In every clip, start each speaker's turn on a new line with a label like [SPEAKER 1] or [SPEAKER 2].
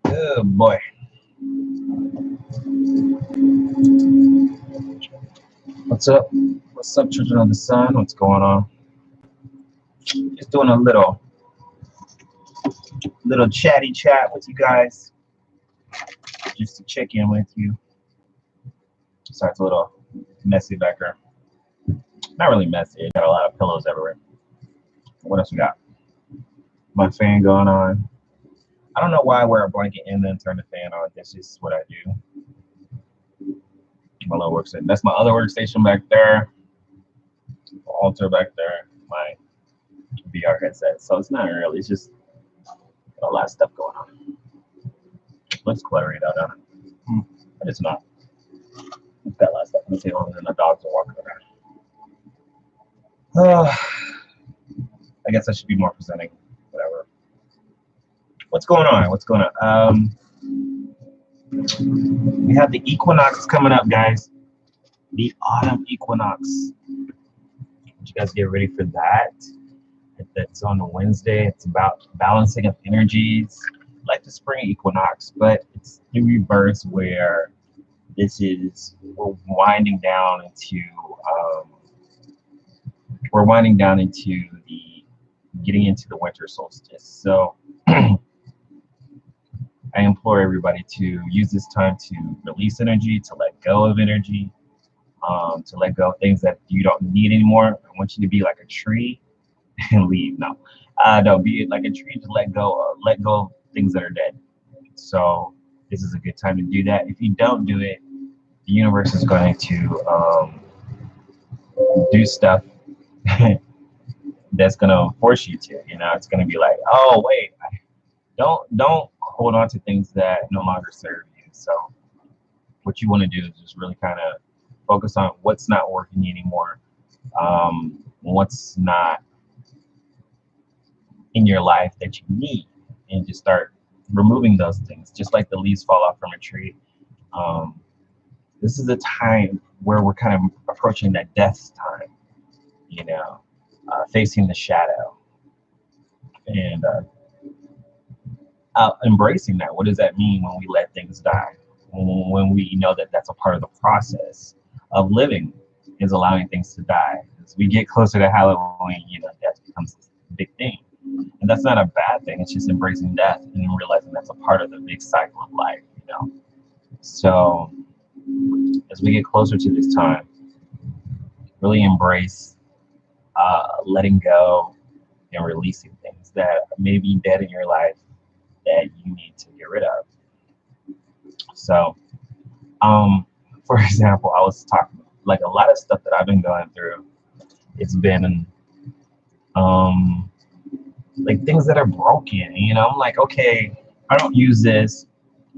[SPEAKER 1] Oh boy. What's up? What's up, children of the sun? What's going on? Just doing a little chatty chat with you guys, just to check in with you. Sorry, it's a little messy back here. Not really messy. Got a lot of pillows everywhere. What else we got? My fan going on. I don't know why I wear a blanket and then turn the fan on. That's just what I do. My little workstation. That's my other workstation back there. Altar back there. My VR headset. So it's not really. It's just a lot of stuff going on. Looks cluttery though, doesn't it? But it's not. It's got a lot of stuff on the table and then the dogs are walking around. I guess I should be more presenting. Whatever. What's going on? What's going on? We have the equinox coming up, guys. The autumn equinox. You guys get ready for that. It's on a Wednesday. It's about balancing of energies, like the spring equinox, but it's in reverse where we're winding down into getting into the winter solstice. So I implore everybody to use this time to release energy, to let go of energy, to let go of things that you don't need anymore. I want you to be like a tree and leave. No, be like a tree to let go of things that are dead. So this is a good time to do that. If you don't do it, the universe is going to do stuff that's going to force you to. It's going to be like, oh wait, don't hold on to things that no longer serve you. So what you want to do is just really kind of focus on what's not working anymore, what's not in your life that you need, and just start removing those things, just like the leaves fall off from a tree. This is a time where we're kind of approaching that death time, facing the shadow and embracing that. What does that mean when we let things die? When we know that that's a part of the process of living, is allowing things to die. As we get closer to Halloween, death becomes a big thing. And that's not a bad thing. It's just embracing death and realizing that's a part of the big cycle of life, So as we get closer to this time, really embrace letting go and releasing things that may be dead in your life that you need to get rid of. So, for example, I was talking like a lot of stuff that I've been going through. It's been like things that are broken. I'm like, okay, I don't use this.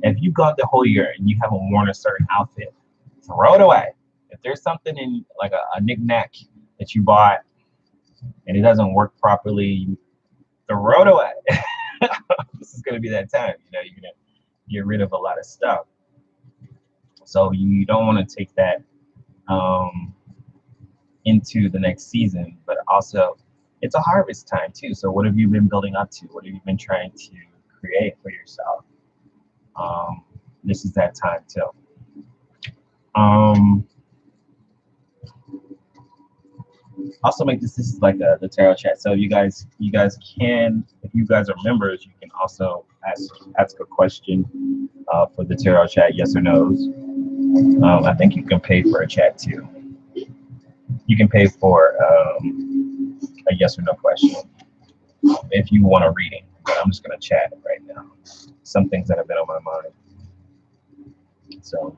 [SPEAKER 1] If you've gone the whole year and you haven't worn a certain outfit, throw it away. If there's something in like a knick-knack that you bought and it doesn't work properly, throw it away. This is going to be that time. You're going to get rid of a lot of stuff. So you don't want to take that into the next season, but also it's a harvest time too. So what have you been building up to? What have you been trying to create for yourself? This is that time too. Also make this is like the tarot chat. So you guys can, if you guys are members, you can also ask a question for the tarot chat, yes or no's. I think you can pay for a chat too. You can pay for a yes or no question if you want a reading. But I'm just gonna chat right now. Some things that have been on my mind. So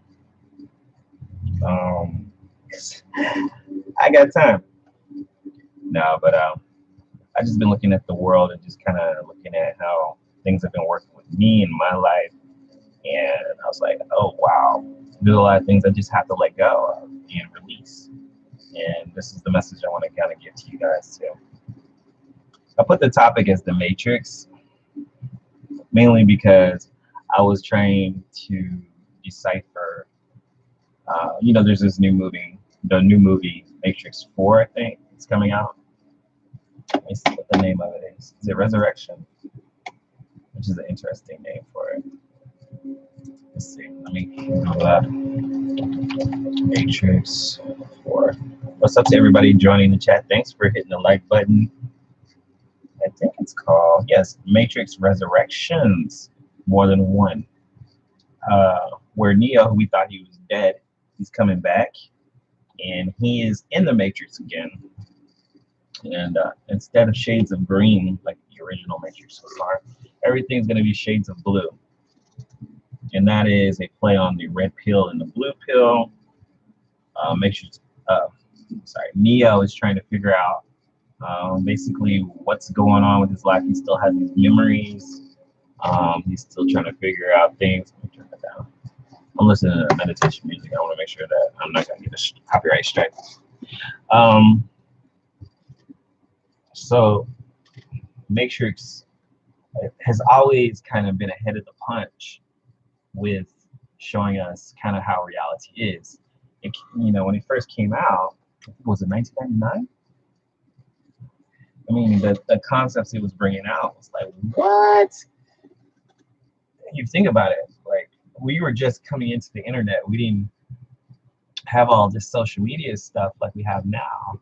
[SPEAKER 1] I got time. No, but I just been looking at the world and just kind of looking at how things have been working with me in my life, and I was like, oh wow, there's a lot of things I just have to let go of and release. And this is the message I want to kind of give to you guys too. I put the topic as the Matrix, mainly because I was trying to decipher. There's this new movie, the new movie Matrix 4, I think it's coming out. Let me see what the name of it is. Is it Resurrection? which is an interesting name for it. Let's see. Let me Google that. Matrix 4. What's up to everybody joining the chat? Thanks for hitting the like button. I think it's called, yes, Matrix Resurrections, more than one. Where Neo, who we thought he was dead, he's coming back, and he is in the Matrix again. And instead of shades of green, like the original Matrix was, everything's going to be shades of blue. And that is a play on the red pill and the blue pill. Neo is trying to figure out basically what's going on with his life. He still has these memories. He's still trying to figure out things. Let me turn that down. I'm listening to meditation music. I want to make sure that I'm not going to get a copyright strike. So Matrix has always kind of been ahead of the punch with showing us kind of how reality is. It, when it first came out, was it 1999? I mean, the concepts it was bringing out was like, what? You think about it, like, we were just coming into the internet. We didn't have all this social media stuff like we have now,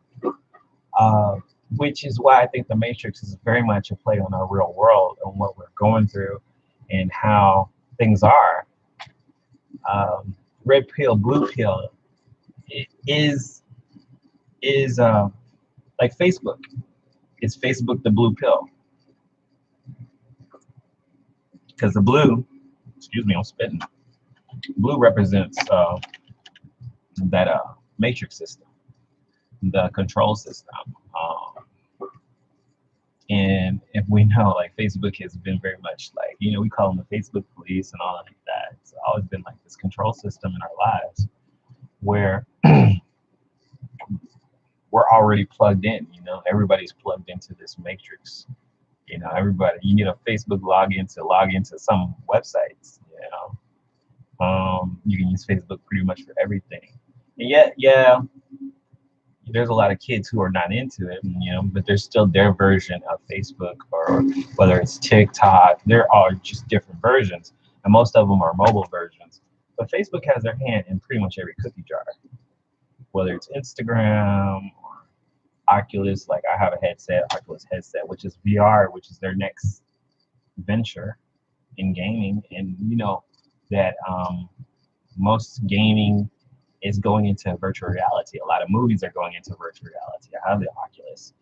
[SPEAKER 1] which is why I think the Matrix is very much a play on our real world and what we're going through and how things are. Red pill, blue pill is like Facebook. It's Facebook the blue pill. Because the blue, excuse me, I'm spitting. Blue represents that matrix system, the control system. And if we know, like, Facebook has been very much like, we call them the Facebook police and all like that. It's always been like this control system in our lives where we're already plugged in, everybody's plugged into this matrix. Everybody, you need a Facebook login to log into some websites, you can use Facebook pretty much for everything. And yet, yeah, there's a lot of kids who are not into it, but there's still their version of Facebook, or whether it's TikTok, they're all just different versions, and most of them are mobile versions. But Facebook has their hand in pretty much every cookie jar, whether it's Instagram or Oculus. Like, I have a headset, Oculus headset, which is VR, which is their next venture in gaming. And that most gaming is going into virtual reality. A lot of movies are going into virtual reality. I have the Oculus.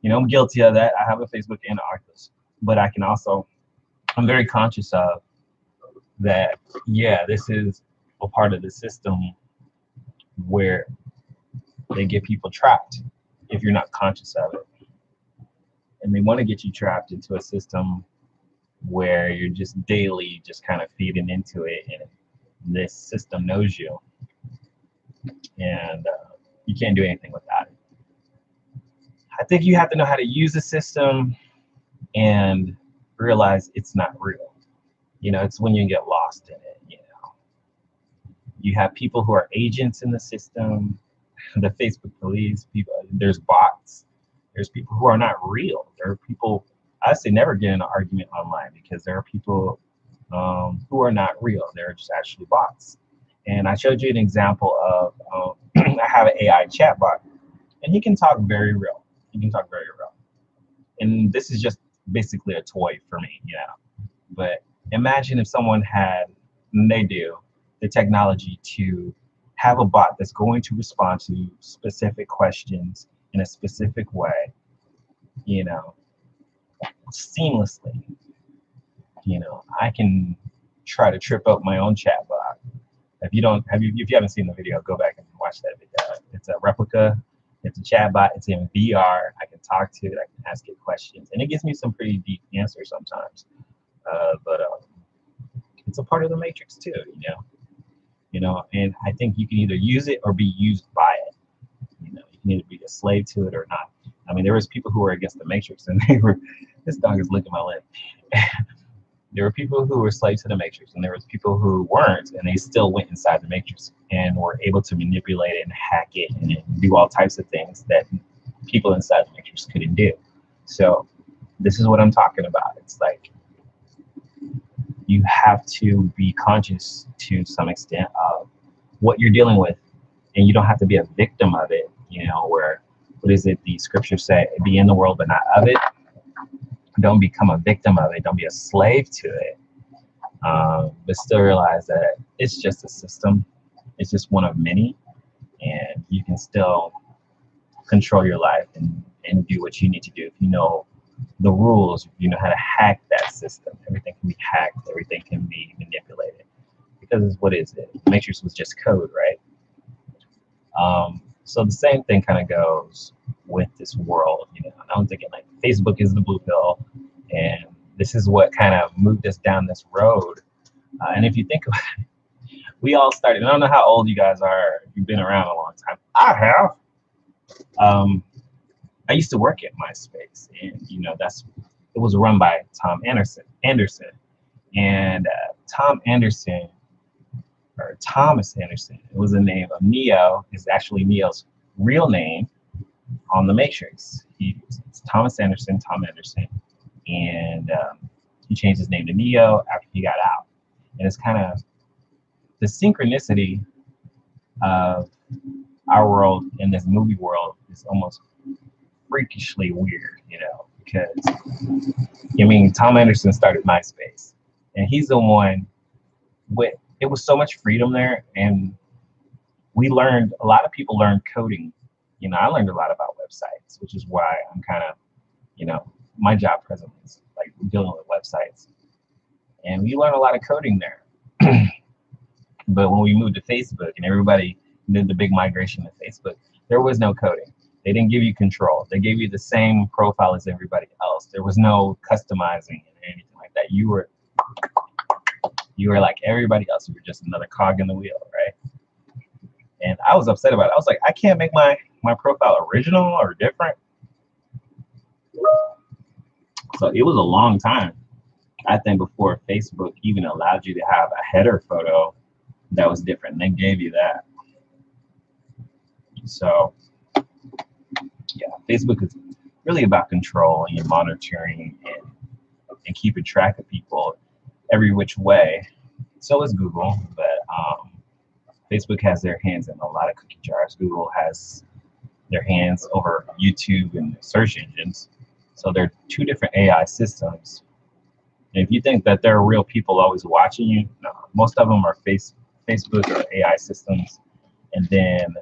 [SPEAKER 1] I'm guilty of that. I have a Facebook and an Oculus, but I'm very conscious of that. Yeah, this is a part of the system where they get people trapped if you're not conscious of it. And they want to get you trapped into a system where you're just daily just kind of feeding into it, and this system knows you, and you can't do anything without it. I think you have to know how to use the system and realize it's not real. It's when you get lost in it. You have people who are agents in the system, the Facebook police, people. There's bots. There's people who are not real. There are people, I say never get in an argument online, because there are people who are not real. They're just actually bots. And I showed you an example of, I have an AI chatbot, and he can talk very real. And this is just basically a toy for me, But imagine if someone had, and they do, the technology to have a bot that's going to respond to specific questions in a specific way, seamlessly. I can try to trip up my own chatbot. If you haven't seen the video, go back and watch that video. It's a replica. It's a chatbot. It's in VR. I can talk to it. I can ask it questions, and it gives me some pretty deep answers sometimes. But it's a part of the matrix too, And I think you can either use it or be used by it. You can either be a slave to it or not. I mean, there was people who were against the matrix, and they were. This dog is licking my leg. There were people who were slaves to the matrix, and there was people who weren't, and they still went inside the matrix and were able to manipulate it and hack it and do all types of things that people inside the matrix couldn't do. So this is what I'm talking about. It's like you have to be conscious to some extent of what you're dealing with, and you don't have to be a victim of it. You know, where what is it? The scriptures say, "Be in the world, but not of it." Don't become a victim of it. Don't be a slave to it. But still realize that it's just a system. It's just one of many, and you can still control your life and do what you need to do if you know the rules, if you know how to hack that system. Everything can be hacked, everything can be manipulated. Because what is it? Matrix was just code, right? So the same thing kind of goes with this world. You know, I'm thinking like Facebook is the blue pill, and this is what kind of moved us down this road. And if you think about it, we all started. I don't know how old you guys are. If you've been around a long time. I have. I used to work at MySpace, and you know it was run by Tom Anderson, and Tom Anderson, or Thomas Anderson, it was the name of Neo. Is actually Neo's real name on the Matrix. It's Thomas Anderson, Tom Anderson, and he changed his name to Neo after he got out. And it's kind of the synchronicity of our world in this movie world is almost freakishly weird, you know, because I mean, Tom Anderson started MySpace, and he's the one with it was so much freedom there, and a lot of people learned coding. You know, I learned a lot about websites, which is why I'm kind of, you know, my job presently is like dealing with websites, and we learn a lot of coding there. But when we moved to Facebook and everybody did the big migration to Facebook, there was no coding. They didn't give you control. They gave you the same profile as everybody else. There was no customizing or anything like that. You were like everybody else. You were just another cog in the wheel, right? And I was upset about it. I was like, I can't make my profile original or different. So it was a long time, I think, before Facebook even allowed you to have a header photo that was different. And they gave you that. So yeah, Facebook is really about control and monitoring and keeping track of people every which way. So is Google, but Facebook has their hands in a lot of cookie jars. Google has their hands over YouTube and search engines. So they're two different AI systems. And if you think that there are real people always watching you, no, most of them are Facebook or AI systems. And then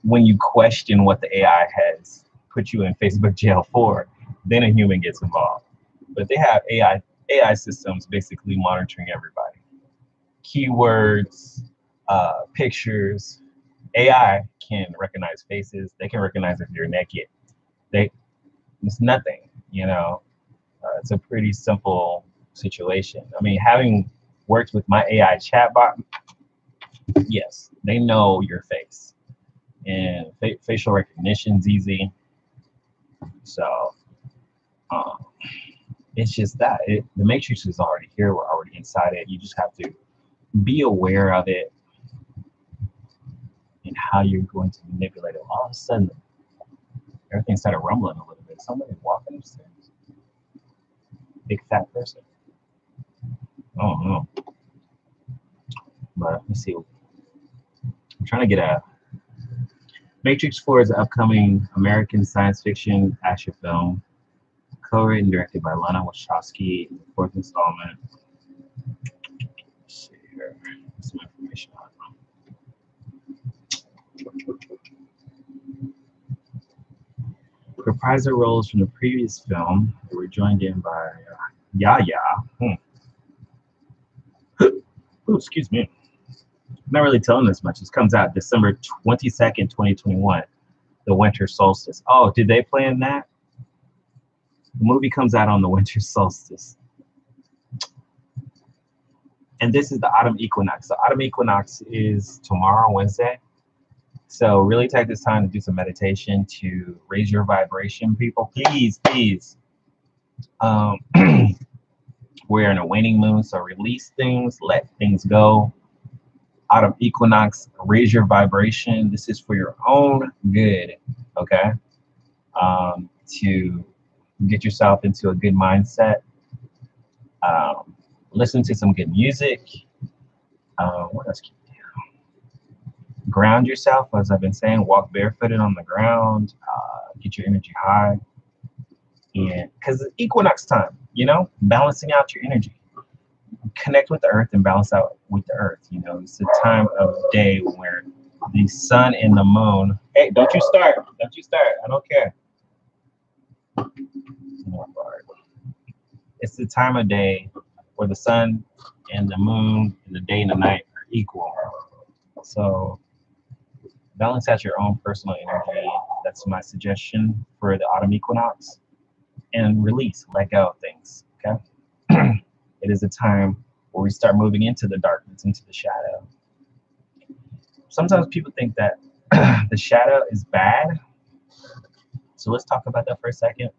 [SPEAKER 1] when you question what the AI has put you in Facebook jail for, then a human gets involved. But they have AI systems basically monitoring everybody. Keywords, pictures. AI can recognize faces. They can recognize if you're naked. It's nothing, you know. It's a pretty simple situation. I mean, having worked with my AI chatbot, yes, they know your face, and facial recognition's easy. So it's just that the matrix is already here. We're already inside it. You just have to be aware of it and how you're going to manipulate it. All of a sudden, everything started rumbling a little bit. Somebody walking upstairs. Big fat person. I don't know. But let's see. I'm trying to get a Matrix 4 is an upcoming American science fiction action film, co-written and directed by Lana Wachowski, the fourth installment. Let's see here. There's some information on it. Reprisal roles from the previous film were joined in by Yaya. Ooh, excuse me. I'm not really telling this much. This comes out December 22nd, 2021. The winter solstice. Oh, did they plan that? The movie comes out on the winter solstice. And this is the autumn equinox. The autumn equinox is tomorrow, Wednesday. So really take this time to do some meditation to raise your vibration, people. Please, please. We're in a waning moon, so release things, let things go. Autumn equinox, raise your vibration. This is for your own good, okay? To get yourself into a good mindset. Listen to some good music. What else can you do? Ground yourself, as I've been saying. Walk barefooted on the ground. Get your energy high. And because it's equinox time, balancing out your energy. Connect with the earth and balance out with the earth. It's a time of day where the sun and the moon. Hey, don't you start. Don't you start. I don't care. It's the time of day where the sun and the moon and the day and the night are equal. So balance out your own personal energy. That's my suggestion for the autumn equinox. And release, let go of things. Okay. It is a time where we start moving into the darkness, into the shadow. Sometimes people think that the shadow is bad. So let's talk about that for a second.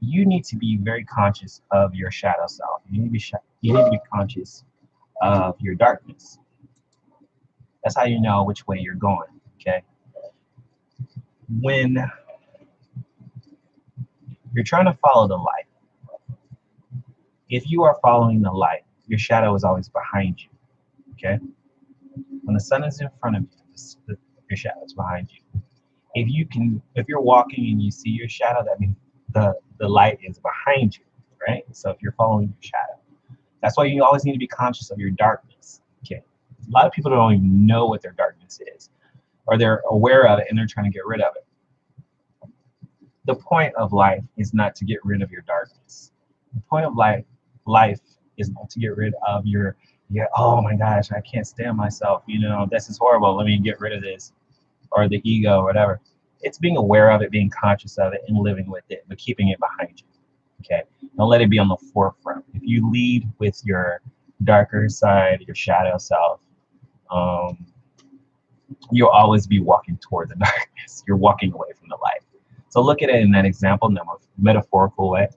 [SPEAKER 1] You need to be very conscious of your shadow self. You need to be conscious of your darkness. That's how you know which way you're going. Okay. When you're trying to follow the light, if you are following the light, your shadow is always behind you. Okay. When the sun is in front of you, your shadow is behind you. If you're walking and you see your shadow, that means the light is behind you, right? So if you're following your shadow, that's why you always need to be conscious of your darkness. Okay. A lot of people don't even know what their darkness is, or they're aware of it and they're trying to get rid of it. The point of life is not to get rid of your darkness. The point of life is not to get rid of your, oh my gosh, I can't stand myself. This is horrible. Let me get rid of this, or the ego, or whatever. It's being aware of it, being conscious of it, and living with it, but keeping it behind you. Okay. Don't let it be on the forefront. If you lead with your darker side, your shadow self, you'll always be walking toward the darkness. You're walking away from the light. So look at it in that example, in a metaphorical way.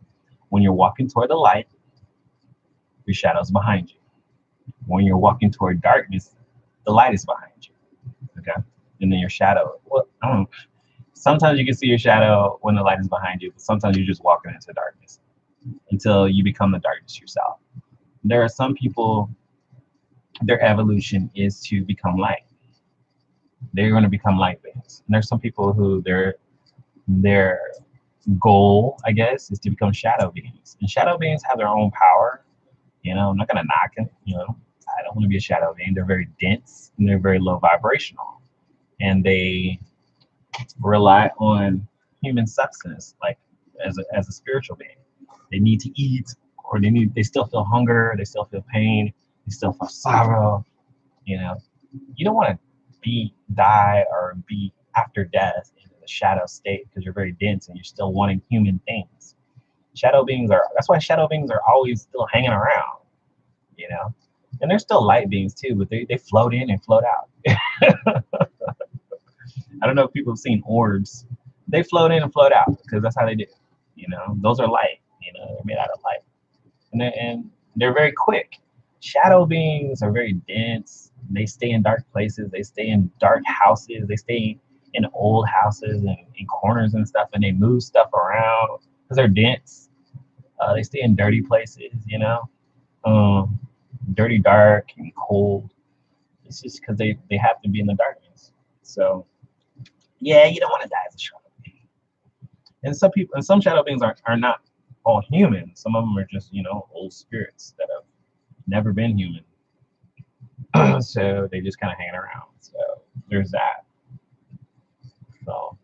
[SPEAKER 1] When you're walking toward the light, your shadow's behind you. When you're walking toward darkness, the light is behind you. Okay. And then your shadow, sometimes you can see your shadow when the light is behind you, but sometimes you're just walking into darkness until you become the darkness yourself. There are some people, their evolution is to become light. They're going to become light beings. And there's some people who their goal, I guess, is to become shadow beings. And shadow beings have their own power. I'm not going to knock it. I don't want to be a shadow being. They're very dense and they're very low vibrational. And they rely on human substance, like as a spiritual being. They need to eat, or they still feel hunger, they still feel pain, they still feel sorrow. You don't want to die or be after death in the shadow state because you're very dense and you're still wanting human things. That's why shadow beings are always still hanging around, and they're still light beings too, but they float in and float out. I don't know if people have seen orbs. They float in and float out because that's how they do. Those are light. They're made out of light, and they're very quick. Shadow beings are very dense. They stay in dark places. They stay in dark houses. They stay in old houses and in corners and stuff, and they move stuff around because they're dense. They stay in dirty places. Dirty, dark, and cold. It's just because they have to be in the darkness. So. Yeah, you don't want to die as a shadow being. And some shadow beings are not all human. Some of them are just, old spirits that have never been human. So they just kind of hanging around. So there's that. So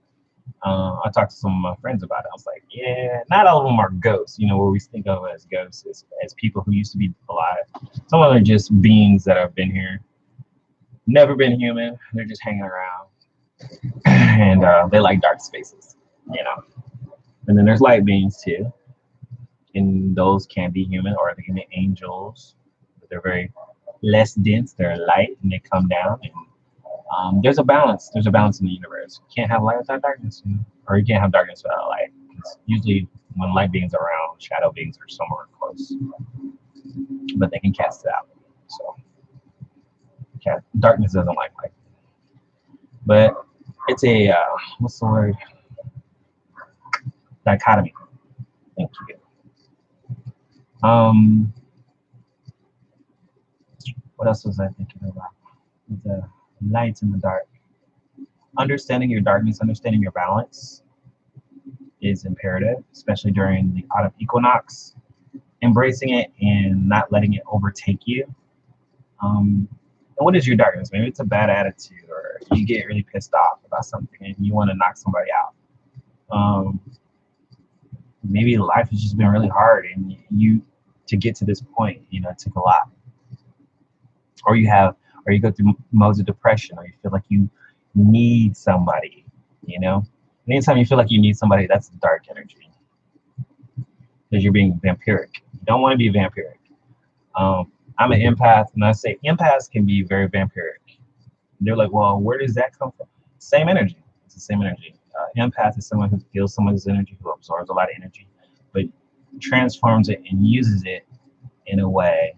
[SPEAKER 1] I talked to some of my friends about it. I was like, yeah, not all of them are ghosts, what we think of as ghosts, as people who used to be alive. Some of them are just beings that have been here, never been human. They're just hanging around. And they like dark spaces, And then there's light beings too, and those can be human or they can be angels, but they're very less dense. They're light and they come down. And there's a balance. There's a balance in the universe. You can't have light without darkness, or you can't have darkness without light. It's usually when light beings are around, shadow beings are somewhere close, but they can cast it out. So, darkness doesn't like light. But it's a, what's the word? Dichotomy. Thank you. What else was I thinking about? The light and the dark. Understanding your darkness, understanding your balance is imperative, especially during the autumn equinox. Embracing it and not letting it overtake you. And what is your darkness? Maybe it's a bad attitude, or you get really pissed off about something and you want to knock somebody out. Maybe life has just been really hard, and you to get to this point, it took a lot. Or you go through modes of depression, or you feel like you need somebody. Anytime you feel like you need somebody, that's dark energy, because you're being vampiric. You don't want to be vampiric. I'm an empath, and I say empaths can be very vampiric. They're like, well, where does that come from? Same energy. It's the same energy. Empath is someone who feels someone's energy, who absorbs a lot of energy, but transforms it and uses it in a way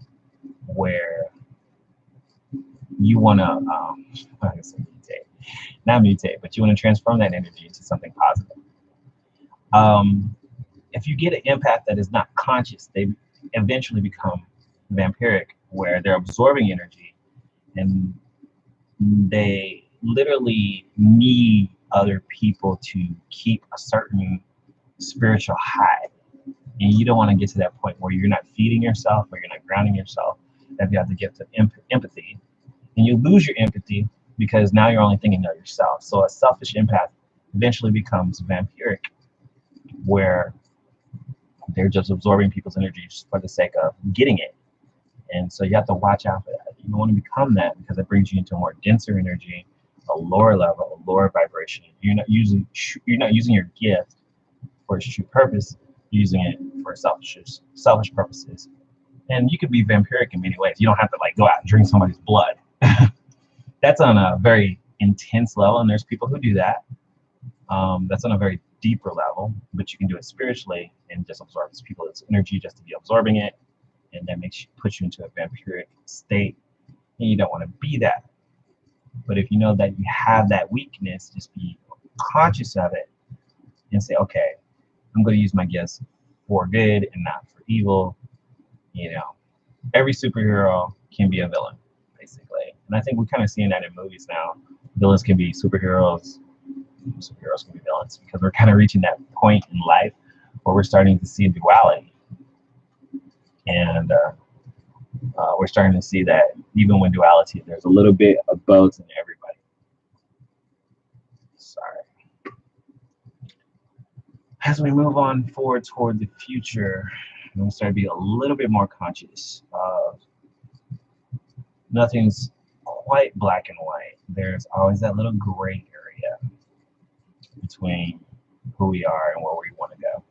[SPEAKER 1] where you want to, I can say not mutate, but you want to transform that energy into something positive. If you get an empath that is not conscious, they eventually become vampiric, where they're absorbing energy and they literally need other people to keep a certain spiritual high. And you don't want to get to that point where you're not feeding yourself or you're not grounding yourself, that you have the gift of empathy. And you lose your empathy because now you're only thinking of yourself. So a selfish empath eventually becomes vampiric, where they're just absorbing people's energy just for the sake of getting it. And so you have to watch out for that. You don't want to become that, because it brings you into a more denser energy, a lower level, a lower vibration. You're not using your gift for its true purpose. You're using it for selfish purposes. And you could be vampiric in many ways. You don't have to go out and drink somebody's blood. That's on a very intense level, and there's people who do that. That's on a very deeper level, but you can do it spiritually and just absorb people's energy just to be absorbing it, and that puts you into a vampiric state, and you don't want to be that. But if you know that you have that weakness, just be conscious of it and say, okay, I'm going to use my gifts for good and not for evil. Every superhero can be a villain, basically. And I think we're kind of seeing that in movies now. Villains can be superheroes. Superheroes can be villains, because we're kind of reaching that point in life where we're starting to see duality. And we're starting to see that even with duality, there's a little bit of both in everybody. Sorry. As we move on forward toward the future, I'm going to start to be a little bit more conscious of nothing's quite black and white. There's always that little gray area between who we are and where we want to go.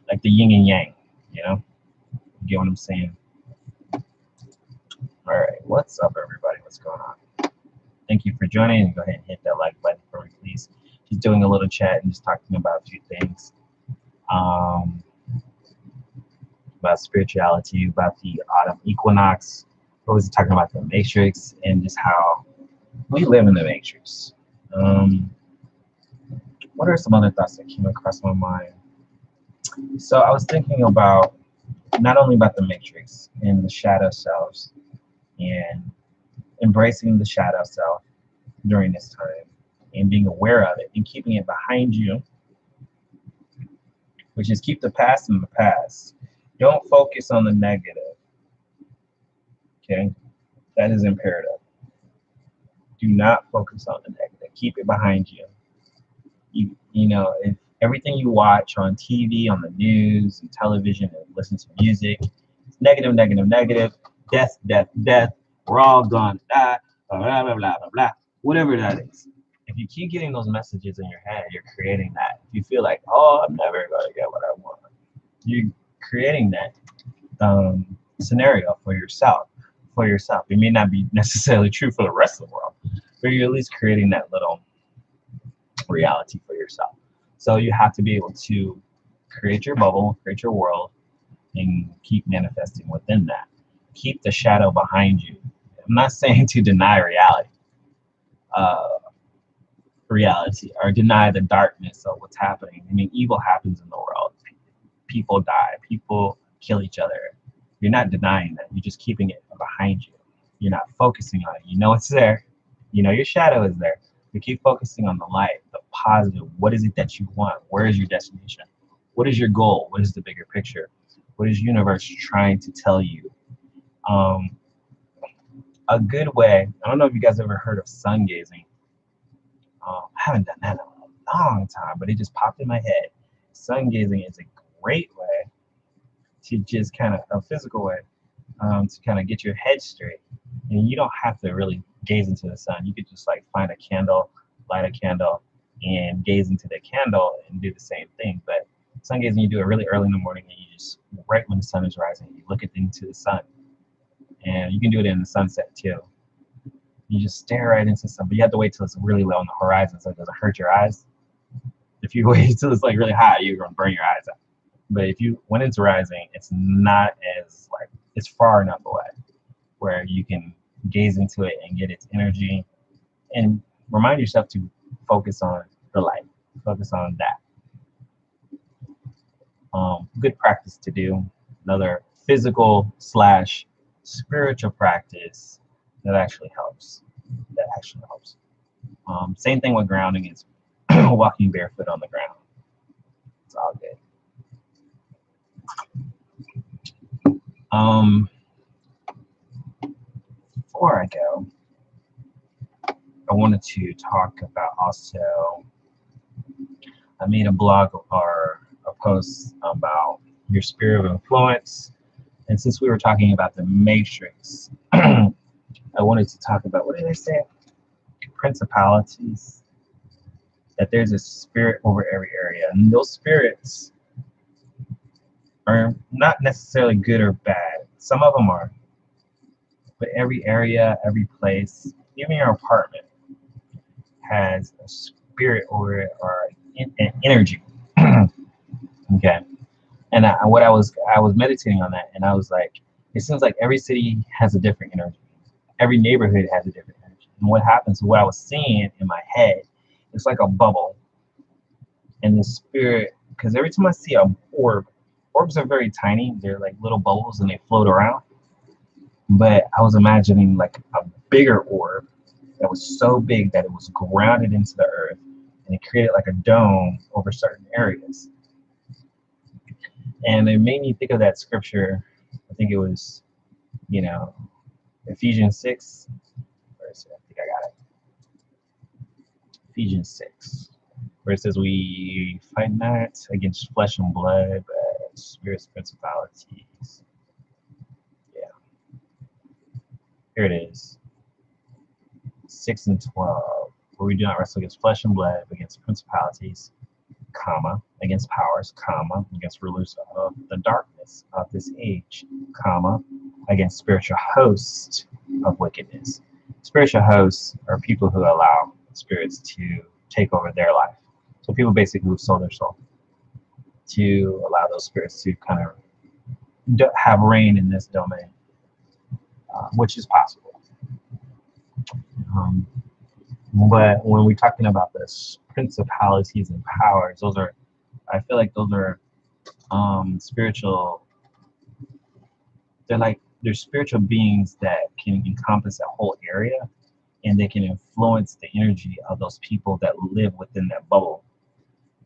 [SPEAKER 1] Like the yin and yang, You get what I'm saying? All right, what's up, everybody? What's going on? Thank you for joining. Go ahead and hit that like button for me, please. Just doing a little chat and just talking about a few things. About spirituality, about the autumn equinox. What was talking about the matrix and just how we live in the matrix. What are some other thoughts that came across my mind? So I was thinking about not only about the matrix and the shadow selves and embracing the shadow self during this time and being aware of it and keeping it behind you, which is keep the past in the past. Don't focus on the negative. Okay? That is imperative. Do not focus on the negative. Keep it behind you. If everything you watch on TV, on the news, and television, and listen to music, it's negative, negative, negative, death, death, death, we're all gonna die, blah, blah, blah, blah, blah, blah, whatever that is. If you keep getting those messages in your head, you're creating that. If you feel like, oh, I'm never gonna get what I want, you're creating that scenario for yourself. It may not be necessarily true for the rest of the world, but you're at least creating that little reality for yourself. So you have to be able to create your bubble, create your world, and keep manifesting within that. Keep the shadow behind you. I'm not saying to deny reality or deny the darkness of what's happening. I mean, evil happens in the world. People die. People kill each other. You're not denying that. You're just keeping it behind behind you. You're not focusing on it. You know it's there. You know your shadow is there. You keep focusing on the light, the positive. What is it that you want? Where is your destination? What is your goal? What is the bigger picture? What is universe trying to tell you? Um, a good way. I don't know if you guys ever heard of sun gazing. I haven't done that in a long time, but it just popped in my head. Sun gazing is a great way to just kind of a physical way to kind of get your head straight. And you don't have to really gaze into the sun. You could just like find a candle, light a candle, and gaze into the candle and do the same thing. But sun gazing, you do it really early in the morning, and you just right when the sun is rising, you look into the sun. And you can do it in the sunset too. You just stare right into the sun, but you have to wait till it's really low on the horizon so it doesn't hurt your eyes. If you wait till it's like really high, you're gonna burn your eyes out. But if you when it's rising, it's not as like it's far enough away where you can gaze into it and get its energy and remind yourself to focus on the light, focus on that. Good practice to do. Another physical / spiritual practice that actually helps. Same thing with grounding is walking barefoot on the ground. It's all good. Before I go, I wanted to talk about also, I made a blog or a post about your sphere of influence. And since we were talking about the matrix, I wanted to talk about, what did I say? Principalities. That there's a spirit over every area. And those spirits are not necessarily good or bad. Some of them are. But every area, every place, even your apartment, has a spirit over it or an energy. Okay. And I was meditating on that, and I was like, it seems like every city has a different energy. Every neighborhood has a different energy. And what happens, what I was seeing in my head, it's like a bubble. And the spirit, because every time I see an orb, orbs are very tiny. They're like little bubbles and they float around. But I was imagining like a bigger orb that was so big that it was grounded into the earth, and it created like a dome over certain areas. And it made me think of that scripture. I think it was, Ephesians 6. Where is it? I think I got it. Ephesians 6, where it says we fight not against flesh and blood, but spirits, principalities. Yeah. Here it is. 6 and 12. Where we do not wrestle against flesh and blood, but against principalities, comma, against powers, comma, against rulers of the darkness of this age, comma, against spiritual hosts of wickedness. Spiritual hosts are people who allow spirits to take over their life. So people basically who sold their soul to allow those spirits to kind of have reign in this domain, which is possible. But when we're talking about this principalities and powers, I feel like those are spiritual. They're spiritual beings that can encompass that whole area, and they can influence the energy of those people that live within that bubble.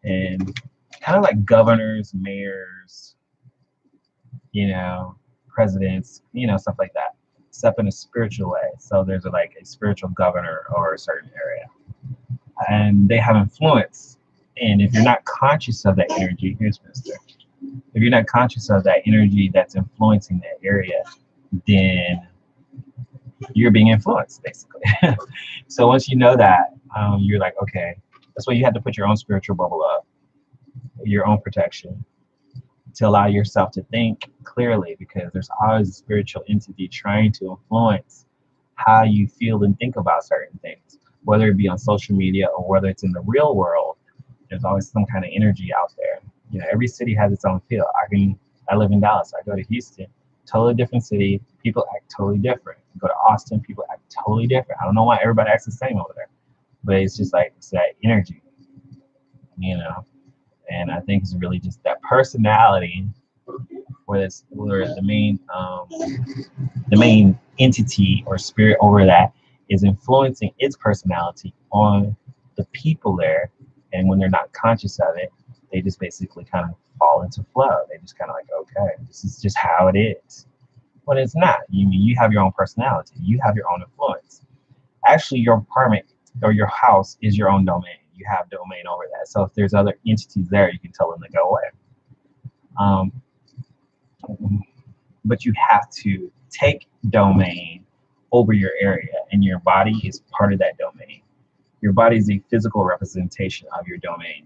[SPEAKER 1] And kind of like governors, mayors, presidents, stuff like that, except in a spiritual way. So there's a spiritual governor over a certain area, and they have influence. And if you're not conscious of that energy, here's Mister. If you're not conscious of that energy that's influencing that area, then you're being influenced, basically. So once you know that, you're like, okay, that's why you have to put your own spiritual bubble up, your own protection, to allow yourself to think clearly, because there's always a spiritual entity trying to influence how you feel and think about certain things, whether it be on social media or whether it's in the real world. There's always some kind of energy out there. Every city has its own feel. I live in Dallas. I go to Houston, totally different city. People act totally different. You go to Austin, people act totally different. I don't know why everybody acts the same over there, but it's just like it's that energy, And I think it's really just that personality, where the main entity or spirit over that is influencing its personality on the people there. And when they're not conscious of it, they just basically kind of fall into flow. They just kind of like, okay, this is just how it is. But it's not. You have your own personality. You have your own influence. Actually, your apartment or your house is your own domain. You have domain over that. So if there's other entities there, you can tell them to go away. But you have to take domain over your area, and your body is part of that domain. Your body is a physical representation of your domain.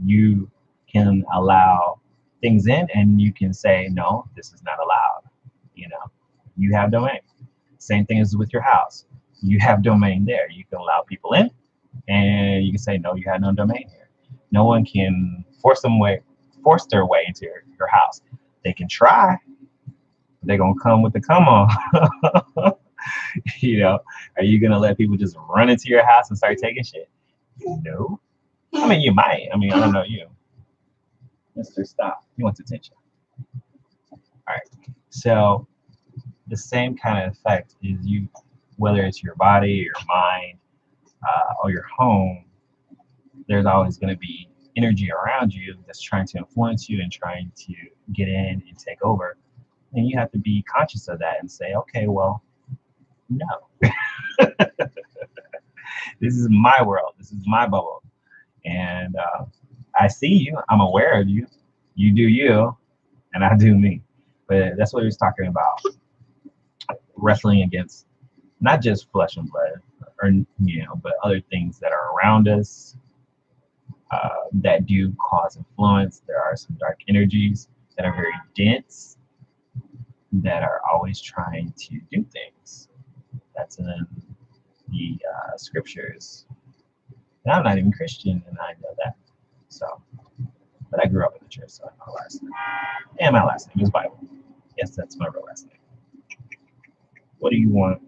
[SPEAKER 1] You can allow things in, and you can say, no, this is not allowed. You have domain. Same thing as with your house. You have domain there. You can allow people in, and you can say, no, you have no domain here. No one can force their way into your house. They can try. They're gonna come with the come on. Are you gonna let people just run into your house and start taking shit? No. I mean, you might. I don't know you. Mr. Stop. He wants attention. All right. So the same kind of effect is whether it's your body, your mind, or your home, there's always going to be energy around you that's trying to influence you and trying to get in and take over. And you have to be conscious of that and say, okay, well, no. This is my world. This is my bubble. And I see you. I'm aware of you. You do you, and I do me. But that's what he was talking about. Wrestling against not just flesh and blood, but other things that are around us that do cause influence. There are some dark energies that are very dense, that are always trying to do things. That's in the scriptures. And I'm not even Christian, and I know that. So, but I grew up in the church, so I know my last name. And my last name is Bible. Yes, that's my real last name. What do you want?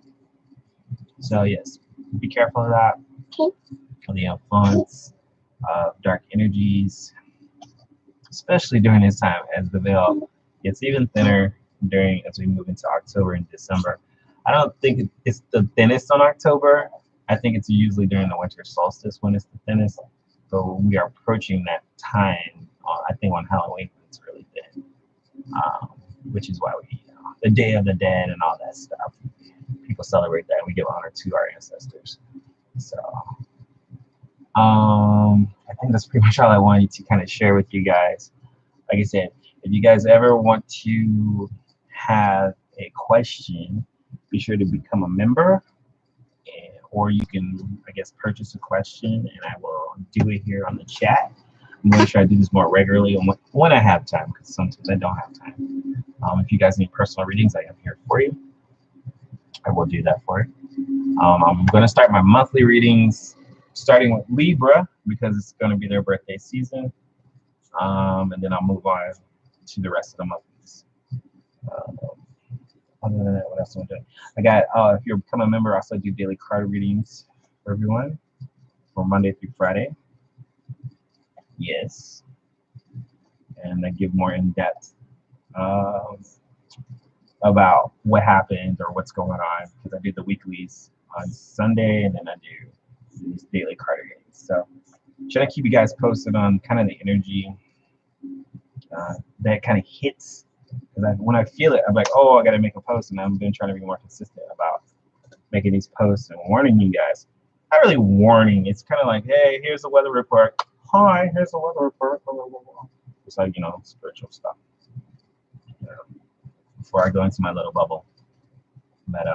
[SPEAKER 1] So yes, be careful of that. Okay. Of the influence of dark energies, especially during this time as the veil gets even thinner as we move into October and December. I don't think it's the thinnest on October. I think it's usually during the winter solstice when it's the thinnest. So we are approaching that time. I think on Halloween it's really thin, which is why the Day of the Dead and all that stuff. People celebrate that. And we give honor to our ancestors. So I think that's pretty much all I wanted to kind of share with you guys. Like I said, if you guys ever want to have a question, be sure to become a member, or you can, I guess, purchase a question, and I will do it here on the chat. I'm going to try to do this more regularly when I have time, because sometimes I don't have time. If you guys need personal readings, I am here for you. I will do that for you. I'm going to start my monthly readings starting with Libra, because it's going to be their birthday season. And then I'll move on to the rest of the months. Other than that, what else am I doing? I got, if you're becoming a member, I also do daily card readings for everyone from Monday through Friday. Yes. And I give more in-depth about what happened or what's going on, because I do the weeklies on Sunday, and then I do these daily card readings. So should I keep you guys posted on kind of the energy that kind of hits? Because when I feel it, I'm like, oh, I got to make a post, and I've been trying to be more consistent about making these posts and warning you guys. Not really warning. It's kind of like, hey, here's the weather report. Hi, here's the weather report. It's like, spiritual stuff. Before I go into my little bubble. But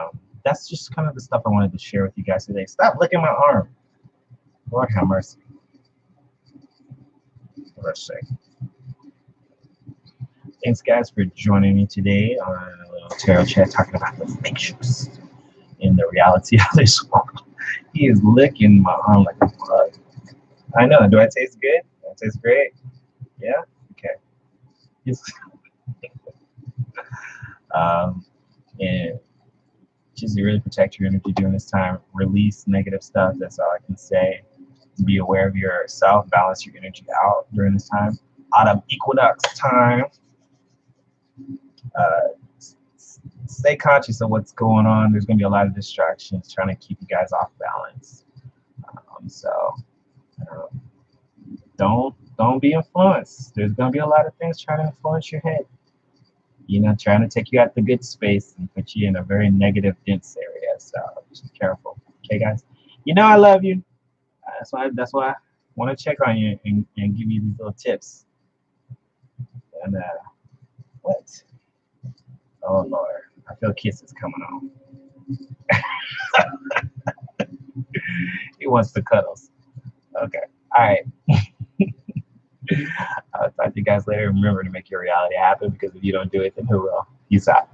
[SPEAKER 1] that's just kind of the stuff I wanted to share with you guys today. Stop licking my arm. Lord have mercy. Let's see. Thanks, guys, for joining me today on a little tarot chat talking about the fictions in the reality of this world. He is licking my arm like a bug. I know. Do I taste good? Do I taste great? Yeah? Okay. And just really protect your energy during this time. Release negative stuff. That's all I can say. Be aware of yourself. Balance your energy out during this time. Autumn equinox time. stay conscious of what's going on. There's going to be a lot of distractions trying to keep you guys off balance. So don't be influenced. There's going to be a lot of things trying to influence your head. Trying to take you out the good space and put you in a very negative, dense area. So just be careful. Okay, guys. I love you. That's why I want to check on you and give you these little tips. And what? Oh Lord, I feel kisses coming on. He wants the cuddles. Okay. All right. I'll talk to you guys later. Remember to make your reality happen, because if you don't do it, then who will? Peace out.